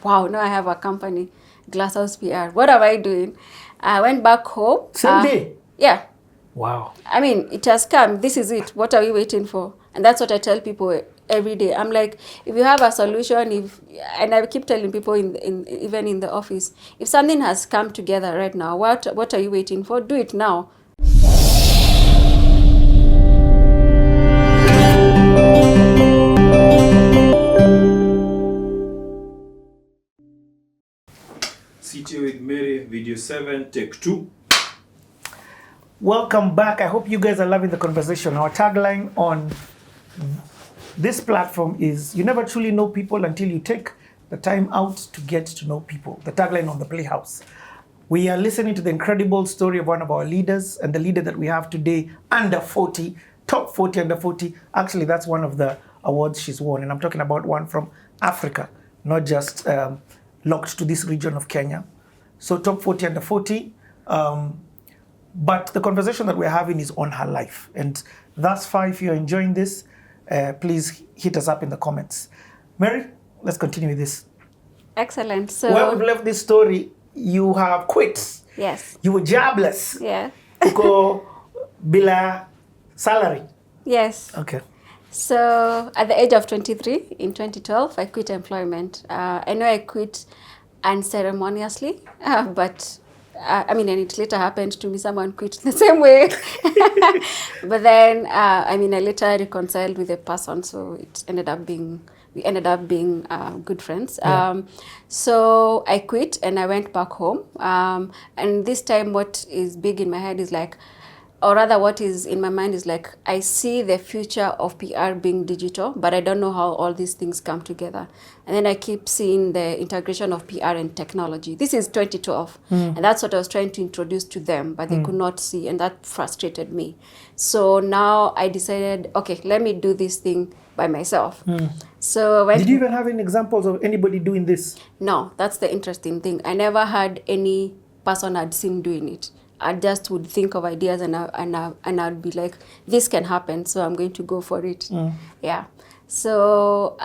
wow, now I have a company, Glasshouse PR. What am I doing? I went back home. Same day? Yeah. Wow. I mean, it has come. This is it. What are we waiting for? And that's what I tell people every day. I'm like, if you have a solution, and I keep telling people even in the office, if something has come together right now, what are you waiting for? Do it now. CTO with Mary, video 7, take 2. Welcome back. I hope you guys are loving the conversation. Our tagline on this platform is, you never truly know people until you take the time out to get to know people. The tagline on the Playhouse. We are listening to the incredible story of one of our leaders, and the leader that we have today, under 40, top 40 under 40. Actually, that's one of the awards she's won, and I'm talking about one from Africa, not just locked to this region of Kenya. So top 40 under 40. But the conversation that we're having is on her life. And thus far, if you're enjoying this, please hit us up in the comments. Mary, let's continue with this. Excellent. So where we've left this story, you have quit. Yes. You were jobless. Yeah. Uko bila salary. Yes. Okay. So at the age of 23, in 2012, I quit employment. I know I quit unceremoniously, but I mean, and it later happened to me, someone quit the same way. But then, I later reconciled with a person, so we ended up being good friends. Yeah. So I quit and I went back home. And this time what is big in my head is like, or rather what is in my mind is like, I see the future of PR being digital, but I don't know how all these things come together. And then I keep seeing the integration of PR and technology. This is 2012. And that's what I was trying to introduce to them, but they could not see, and that frustrated me. So now I decided, okay, let me do this thing by myself. So did you even have any examples of anybody doing this? No, that's the interesting thing. I never had any person I'd seen doing it. I just would think of ideas and I'd be like, this can happen, so I'm going to go for it. Yeah. So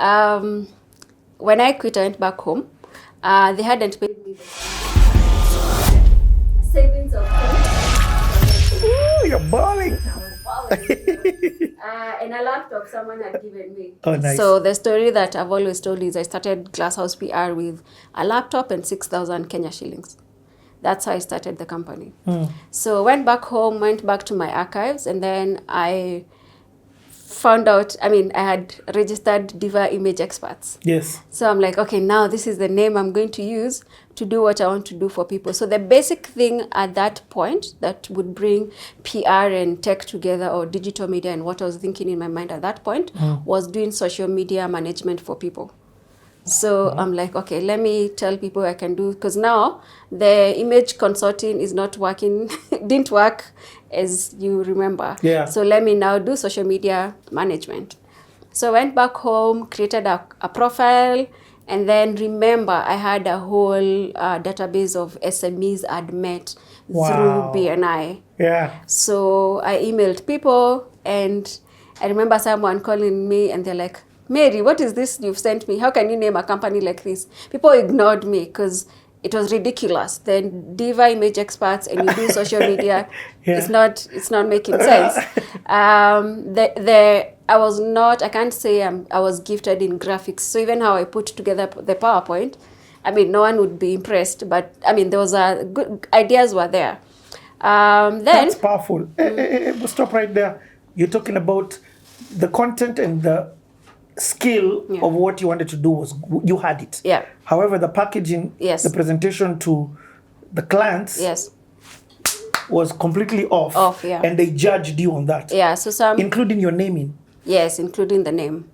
when I quit, I went back home. They hadn't paid me savings of Ooh, you're balling. and a laptop someone had given me. Oh, nice. So the story that I've always told is I started Glasshouse PR with a laptop and 6,000 Kenya shillings. That's how I started the company. So went back home, went back to my archives, and then I found out, I had registered Diva Image Experts. Yes. So I'm like, okay, now this is the name I'm going to use to do what I want to do for people. So the basic thing at that point that would bring PR and tech together, or digital media, and what I was thinking in my mind at that point was doing social media management for people. So I'm like, okay, let me tell people I can do, because now the image consulting is not working, didn't work as you remember. Yeah. So let me now do social media management. So I went back home, created a profile, and then remember I had a whole database of SMEs I'd met through BNI. Yeah. So I emailed people, and I remember someone calling me and they're like, Mary, what is this you've sent me? How can you name a company like this? People ignored me because it was ridiculous. Then Diva Image Experts and you do social media, it's not making sense. I can't say I was gifted in graphics. So even how I put together the PowerPoint, no one would be impressed, but there was good ideas were there. That's powerful. Stop right there. You're talking about the content and the skill of what you wanted to do was you had it. Yeah. However, the packaging, the presentation to the clients was completely off. And they judged you on that. Yeah. So some, including your naming. Yes, including the name.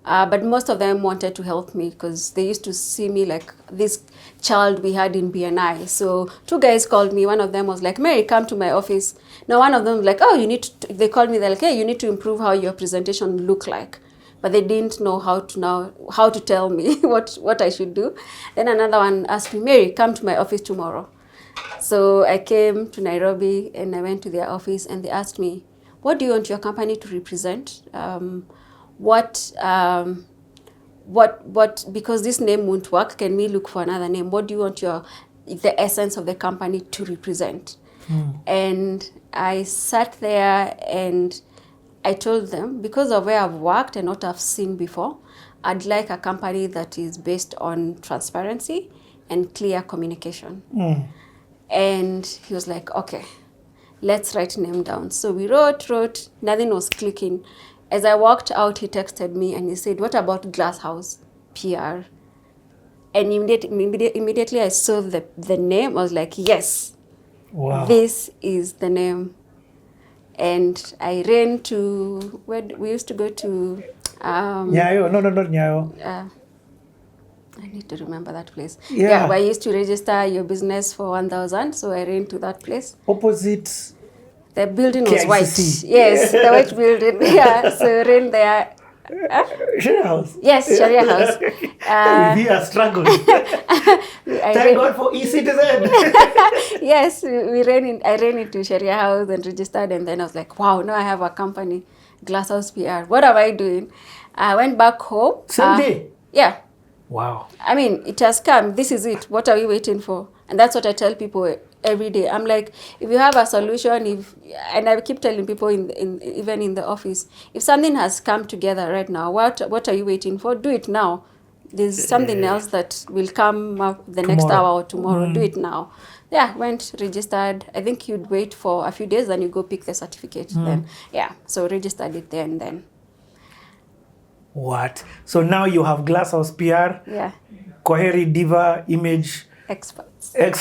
But most of them wanted to help me because they used to see me like this child we had in BNI. So 2 guys called me. One of them was like, Mary, come to my office. Now one of them was like, oh, they called me. They're like, hey, you need to improve how your presentation look like. But they didn't know how to tell me what I should do. Then another one asked me, Mary, come to my office tomorrow. So I came to Nairobi and I went to their office and they asked me, what do you want your company to represent? What because this name won't work, can we look for another name? What do you want the essence of the company to represent? And I sat there and I told them, because of where I've worked and what I've seen before, I'd like a company that is based on transparency and clear communication. And he was like, okay, let's write name down. So we wrote, nothing was clicking. As I walked out, he texted me and he said, what about Glasshouse PR? And immediately I saw the name. I was like, yes, Wow. this is the name. And I ran to where we used to go to. Nyayo, no, not Nyayo. I need to remember that place. Yeah. Where you used to register your business for 1,000. So I ran to that place. Opposite. The building was KICC. white. Yes, the white building. Yeah, so I ran there. Sharia House. Yes, Sharia House. We are struggling. Thank God for e-citizen. Yes, I ran into Sharia House and registered, and then I was like, wow, now I have a company, Glasshouse PR. What am I doing? I went back home. Same day? Yeah. Wow. I mean, it has come. This is it. What are we waiting for? And that's what I tell people every day. I'm like, if you have a solution, and I keep telling people even in the office, if something has come together right now, what are you waiting for? Do it now. There's something else that will come up the next hour or tomorrow. Do it now. Yeah, went, registered. I think you'd wait for a few days, then you go pick the certificate. Then, yeah, so registered it there and then. What? So now you have Glasshouse PR, Yeah. Koheri Diva Image Experts. Yeah.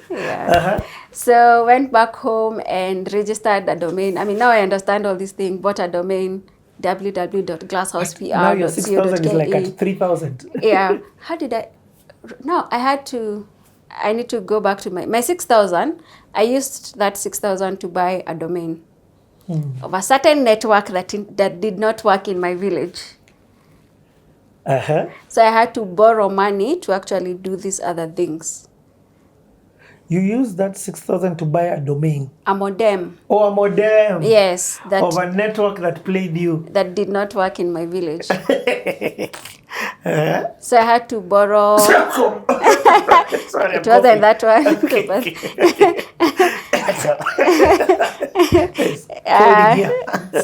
Yeah. So went back home and registered a domain. I mean, now I understand all these things. Bought a domain, www.glasshousepr.co.ke. Now your 6,000 is like at 3,000. Yeah. How did I? No, I need to go back to my 6,000. I used that 6,000 to buy a domain of a certain network that did not work in my village. So I had to borrow money to actually do these other things. You used that 6,000 to buy a domain? A modem. Oh, a modem. Yes. Of a network that played you. That did not work in my village. So I had to borrow. Sorry, It wasn't that one.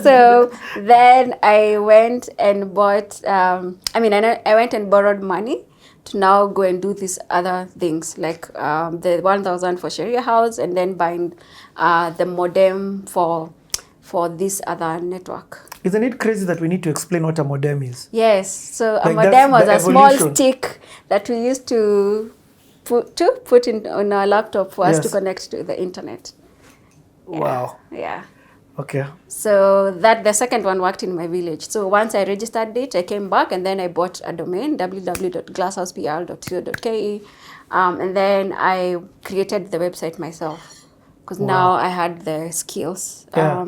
So then I went and bought, I went and borrowed money to now go and do these other things, like the 1,000 for Sharia House, and then buying the modem for this other network. Isn't it crazy that we need to explain what a modem is? Yes. So a Like modem was a small evolution. stick that we used to put in on our laptop for us to connect to the internet. Yeah. Wow. Yeah. Okay. So the second one worked in my village. So once I registered it, I came back and then I bought a domain, www.glasshousepr.co.ke. And then I created the website myself because now I had the skills. Yeah.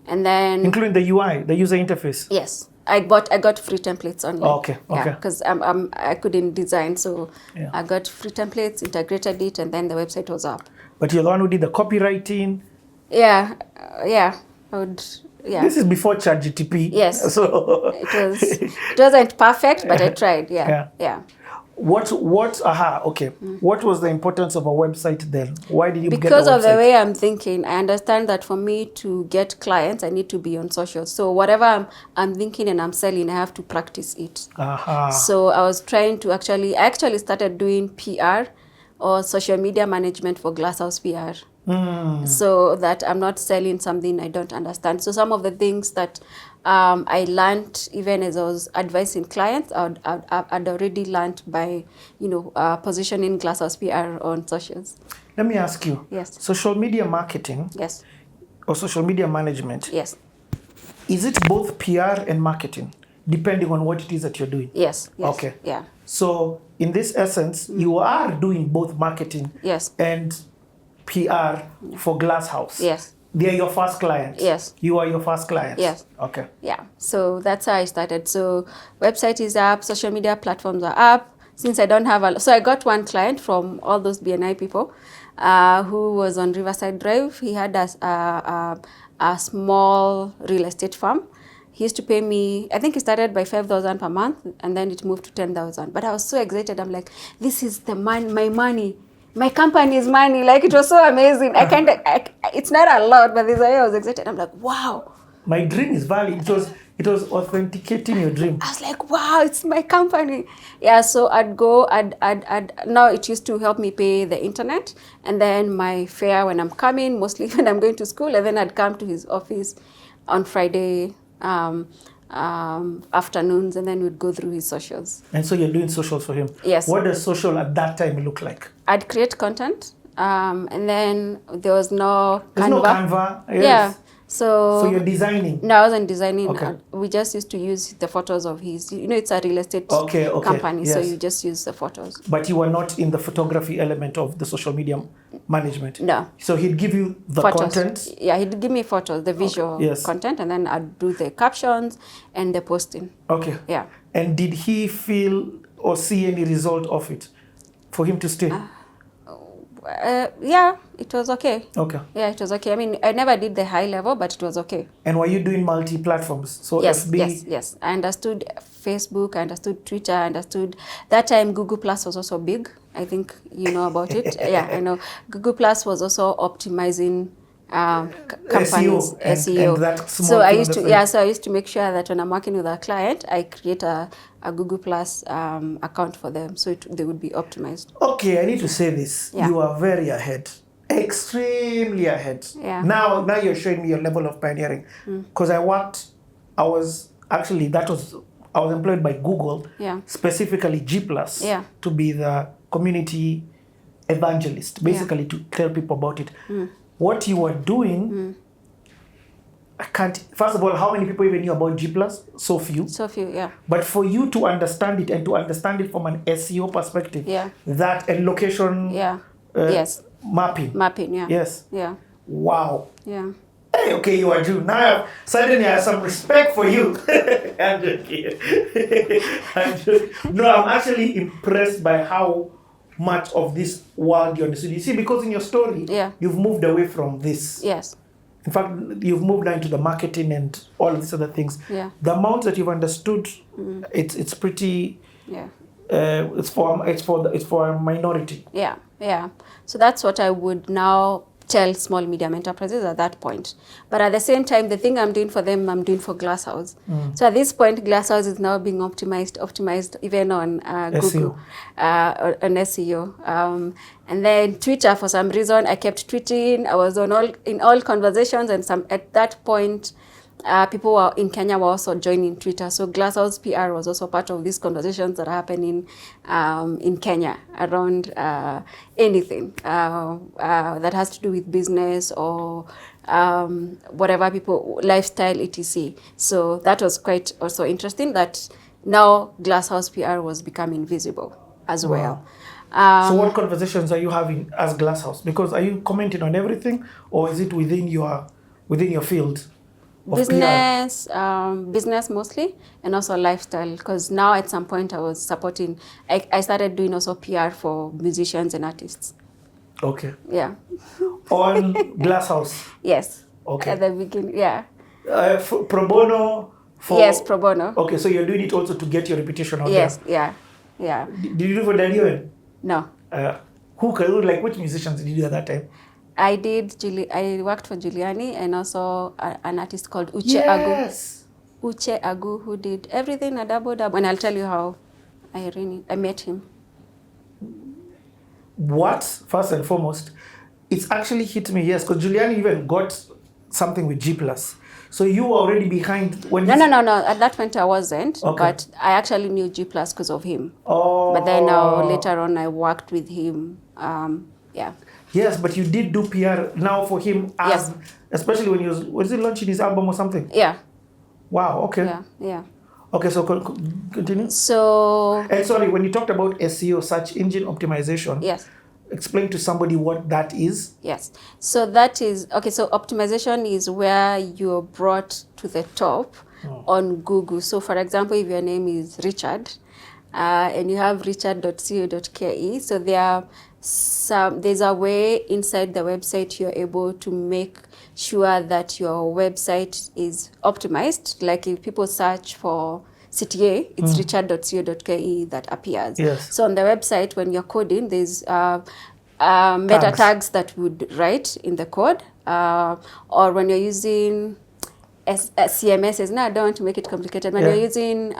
And then Including the UI, the user interface. yes, I got free templates only. Oh, okay. Yeah, because I couldn't design, so I got free templates, integrated it, and then the website was up. But you're the one who did the copywriting. Yeah, yeah. Yeah. This is before ChatGPT. Yes. So it wasn't perfect, but I tried. Yeah. What was the importance of a website then? Why did you get a website? Because of the way I'm thinking, I understand that for me to get clients, I need to be on social. So whatever I'm thinking and I'm selling, I have to practice it. So I was trying to I actually started doing PR or social media management for Glasshouse PR. So that I'm not selling something I don't understand. So some of the things that I learned even as I was advising clients, I'd already learned by, positioning Glasshouse PR on socials. Let me ask you. Yes. Social media marketing. Yes. Or social media management. Yes. Is it both PR and marketing, depending on what it is that you're doing? Yes. Okay. Yeah. So in this essence, you are doing both marketing and PR for Glasshouse. Yes. They are your first clients. Yes. You are your first clients. Yes. Okay. Yeah. So that's how I started. So website is up, social media platforms are up. Since I don't have so I got one client from all those BNI people who was on Riverside Drive. He had a small real estate farm. He used to pay me, I think he started by 5,000 per month, and then it moved to 10,000. But I was so excited. I'm like, this is the my money. My company's money. Like, it was so amazing. It's not a lot, but this way I was excited. I'm like, wow. My dream is valid. It was authenticating your dream. I was like, wow, it's my company. Yeah, so I'd go, now it used to help me pay the internet, and then my fare when I'm coming, mostly when I'm going to school, and then I'd come to his office on Friday afternoons, and then we'd go through his socials. And so you're doing socials for him? Yes. What does social at that time look like? I'd create content, and then there was no Canva. There's no Canva? Yes. Yeah. So you're designing? No, I wasn't designing. Okay. We just used to use the photos of his, it's a real estate okay, company, yes. so you just use the photos. But you were not in the photography element of the social media management? No. So he'd give you the photos. content? Yeah, he'd give me photos, the visual yes. content, and then I'd do the captions and the posting. Okay. Yeah. And did he feel or see any result of it for him to stay? Yeah, it was okay. Okay. Yeah, it was okay. I mean, I never did the high level, but it was okay. And were you doing multi-platforms? So yes, FB? yes. I understood Facebook, I understood Twitter, I understood... That time, Google Plus was also big. I think you know about it. Yeah, I know. Google Plus was also optimizing companies, SEO. And that small so I used to make sure that when I'm working with a client, I create a Google Plus account for them, so they would be optimized. Okay, I need to say this. Yeah. You are very ahead. Extremely ahead. Yeah. Now you're showing me your level of pioneering. Because I was employed by Google, yeah. specifically G+, yeah. to be the community evangelist, basically to tell people about it. What you were doing, I can't, first of all, how many people even knew about G+? So few. So few, yeah. But for you to understand it and to understand it from an SEO perspective, yeah. that and location yeah. yes. mapping. Mapping, yeah. Yes. Yeah. Wow. Yeah. Hey, okay, you are Jew. Now suddenly I have some respect for you. I'm joking. No, I'm actually impressed by how much of this world you understood. You see, because in your story, yeah. you've moved away from this. Yes. In fact, you've moved now into the marketing and all of these other things. Yeah. The amount that you've understood, it's pretty. Yeah. It's for a minority. Yeah. Yeah. So that's what I would now tell small medium enterprises at that point. But at the same time, the thing I'm doing for them, I'm doing for Glasshouse. So at this point, Glasshouse is now being optimized even on Google, on SEO. And then Twitter, for some reason, I kept tweeting. I was in all conversations, and at that point, people in Kenya were also joining Twitter. So Glasshouse PR was also part of these conversations that are happening in Kenya around anything that has to do with business or whatever people, lifestyle, etc. So that was quite also interesting that now Glasshouse PR was becoming visible as well. So what conversations are you having as Glasshouse? Because are you commenting on everything, or is it within your field? Business, business mostly, and also lifestyle. Because now at some point I was supporting. I started doing also PR for musicians and artists. Okay. Yeah. On Glasshouse. Yes. Okay. At the beginning, yeah. Pro bono. Yes, pro bono. Okay, so you're doing it also to get your reputation out there. Yes. Yeah. Yeah. Did you do for Daniel? No. Which musicians did you do at that time? I worked for Giuliani and also an artist called Uche Agu, who did everything a double. And I'll tell you how I met him. What? First and foremost, it's actually hit me, yes, because Giuliani even got something with G+. So you were already behind when No. At that point I wasn't, okay. But I actually knew G+ because of him. Oh. But then later on I worked with him. Yeah. Yes, but you did do PR now for him, yes. Especially when was he launching his album or something? Yeah. Wow, okay. Yeah. Okay, so continue. So... And sorry, when you talked about SEO, search engine optimization, yes. Explain to somebody what that is. Yes. So that is... Okay, so optimization is where you're brought to the top on Google. So for example, if your name is Richard, and you have richard.co.ke, so there's a way inside the website you're able to sure that your website is optimized. Like if people search for CTA, it's richard.co.ke that appears. Yes. So on the website, when you're coding, there's meta tags that would write in the code, or when you're using CMSs. No, I don't want to make it complicated. When you're using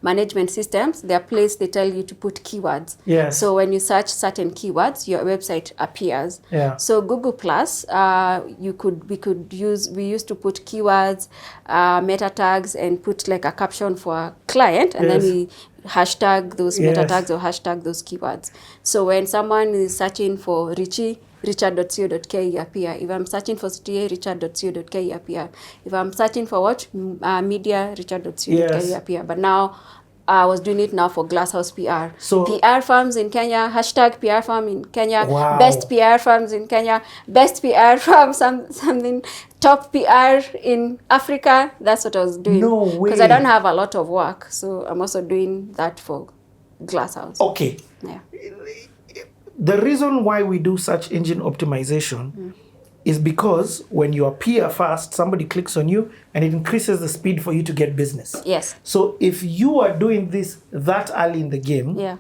management systems, there are places they tell you to put keywords. Yes. So when you search certain keywords, your website appears. Yeah. So Google Plus, we used to put keywords, meta tags, and put like a caption for a client, and then we hashtag those meta tags or hashtag those keywords. So when someone is searching for Richie, richard.co.ke appear. If I'm searching for CTA, richard.co.ke appear. If I'm searching for what? Media, richard.co.ke appear. But now, I was doing it now for Glasshouse PR. So PR firms in Kenya, hashtag PR firm in Kenya, best PR firms in Kenya, best PR firm, something, top PR in Africa. That's what I was doing. No way. Because I don't have a lot of work. So I'm also doing that for Glasshouse. Okay. Yeah. The reason why we do search engine optimization is because when you appear fast, somebody clicks on you and it increases the speed for you to get business. Yes. So if you are doing this that early in the game,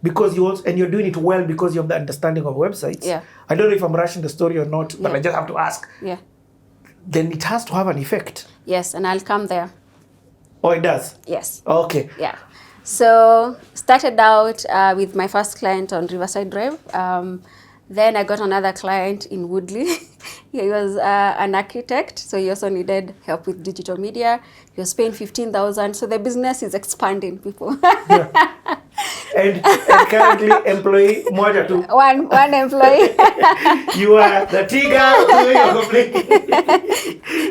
because you're doing it well because you have the understanding of websites. Yeah. I don't know if I'm rushing the story or not, but I just have to ask. Yeah. Then it has to have an effect. Yes, and I'll come there. Oh, it does? Yes. Okay. Yeah. So started out with my first client on Riverside Drive. Then I got another client in Woodley. He was an architect, so he also needed help with digital media. He was paying 15,000, so the business is expanding, people. And currently employee moja tu. One employee. You are the tiger.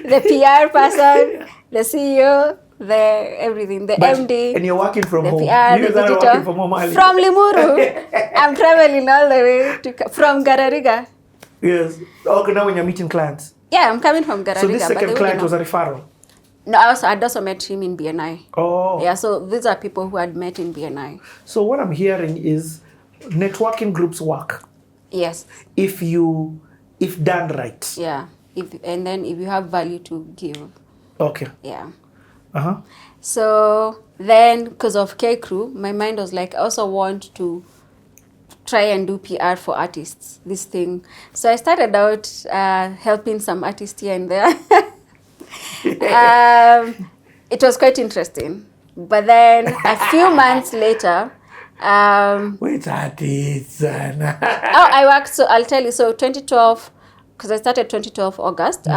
The PR person, the CEO, the everything, the MD. And you're working from home. PR, you the digital. Working from home early. From Limuru. I'm traveling all the way from Garariga. Yes. Okay, now when you're meeting clients. Yeah, I'm coming from Garariga. So this second client was a referral? No, I'd also met him in BNI. Oh. Yeah, so these are people who had met in BNI. So what I'm hearing is networking groups work. Yes. If done right. Yeah. And then if you have value to give. Okay. Yeah. Uh-huh. So then, because of K-Crew, my mind was like, I also want to try and do PR for artists, this thing. So I started out helping some artists here and there. It was quite interesting. But then a few months later... Which artists? I worked, so I'll tell you, so 2012, because I started 2012 August,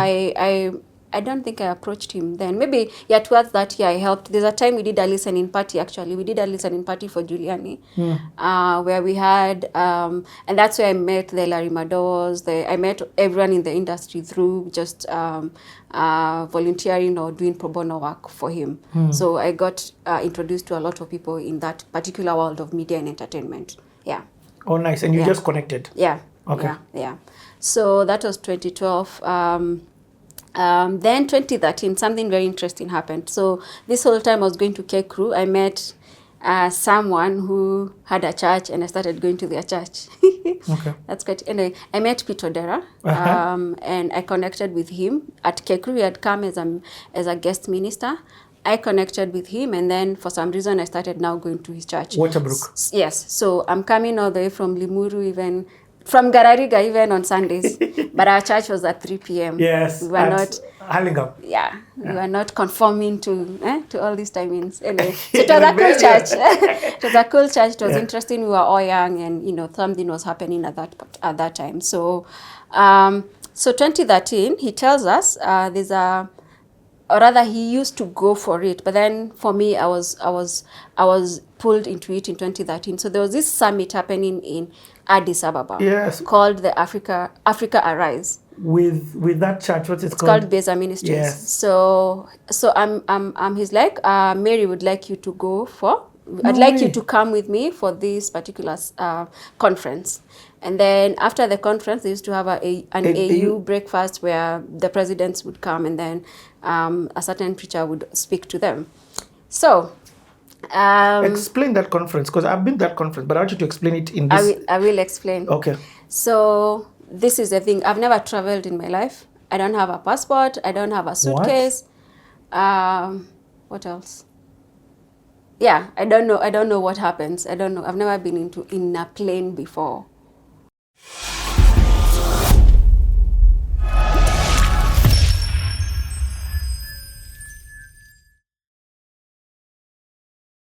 I don't think I approached him then. Maybe, towards that year I helped. There's a time we did a listening party, actually. We did a listening party for Giuliani, where we had, and that's where I met the Larry Madows. I met everyone in the industry through just volunteering or doing pro bono work for him. So I got introduced to a lot of people in that particular world of media and entertainment. Yeah. Oh, nice. And you just connected? Yeah. Okay. Yeah. So that was 2012. Then 2013, something very interesting happened. So this whole time I was going to K-Crew, I met someone who had a church, and I started going to their church. Okay. That's great. Anyway, I met Peter Dera, and I connected with him at K-Crew. He had come as a guest minister. I connected with him, and then for some reason I started now going to his church. Waterbrook. Yes. So I'm coming all the way from Limuru, even from Garariga, even on Sundays. But our church was at 3 p.m. Yes. We were not. Hurlingham. Yeah, we were not conforming to all these timings. Anyway, so it was a cool church. It was a cool church. It was interesting. We were all young, and something was happening at that time. So, so 2013, he tells us or rather, he used to go for it. But then, for me, I was pulled into it in 2013. So there was this summit happening in Addis Ababa. Yes. Called the Africa Arise. With that church, what's it called? It's called MPESA Ministries. Yes. So he's like, Mary would like you to go I'd like you to come with me for this particular conference. And then after the conference, they used to have an AU breakfast where the presidents would come, and then a certain preacher would speak to them. So explain that conference, because I've been to that conference, but I want you to explain it in this. I will explain. Okay. So this is the thing. I've never traveled in my life. I don't have a passport. I don't have a suitcase. What else? Yeah, I don't know what happens. I don't know. I've never been in a plane before.